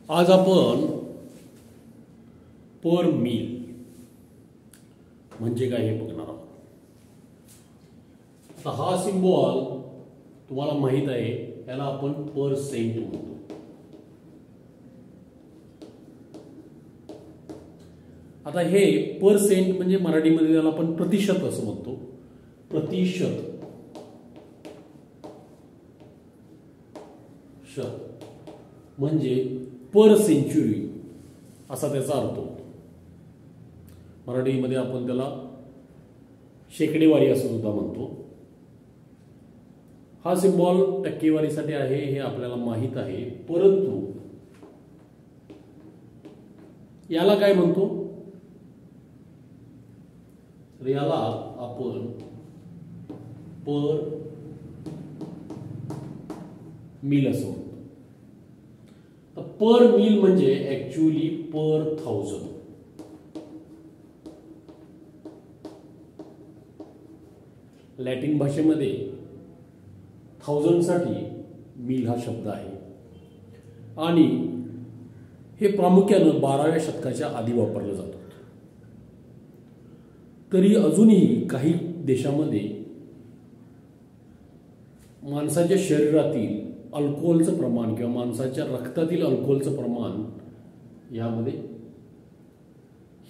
आज आपण पर मील म्हणजे काय हे बघणार आहोत. आता हा सिम्बॉल तुम्हाला माहित आहे, याला आपण पर सेंट म्हणतो. आता हे पर सेंट म्हणजे मराठीमध्ये त्याला आपण प्रतिशत असं म्हणतो. प्रतिशत म्हणजे पर सेंचुरी असा त्याचा अर्थ होतो. मराठीमध्ये आपण त्याला शेकडेवारी असं सुद्धा म्हणतो. हा सिम्बॉल टक्केवारीसाठी आहे हे आपल्याला माहित आहे, परंतु याला काय म्हणतो तर याला आपण पर मिल असं म्हणतो. पर मिल म्हणजे ऍक्च्युअली पर 1000. लॅटिन भाषेमध्ये 1000 साठी मिल हा शब्द आहे आणि हे प्रामुख्यानं 12व्या शतकाच्या आधी वापरलं जात होतं. तरी अजूनही काही देशामध्ये माणसाच्या शरीरातील अल्कोहोलचं प्रमाण किंवा माणसाच्या रक्तातील अल्कोहोलचं प्रमाण यामध्ये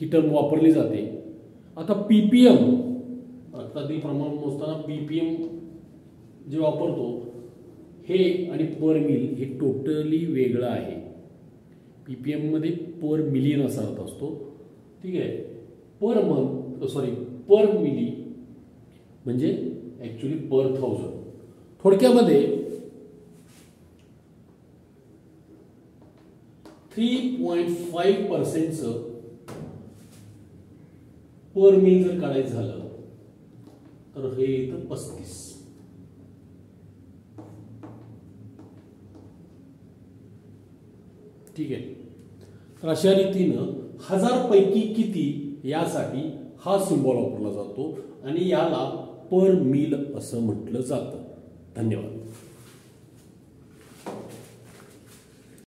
ही टर्म वापरली जाते. आता पीपीएम रक्तातील प्रमाण मोजताना पीपीएम जे वापरतो हे आणि पर मिल हे टोटली वेगळं आहे. पीपीएम मध्ये पर मिलियन असा अर्थ असतो, ठीक आहे. पर मिली म्हणजे ऍक्च्युअली पर 1000. थोडक्यामध्ये 3.5% पर मिल जर काढायचं झालं तर हे येतं 35. ठीक आहे. तर अशा रीतीनं 1000 पैकी किती यासाठी हा सिम्बॉल वापरला जातो आणि याला पर मिल असं म्हटलं जातं. धन्यवाद.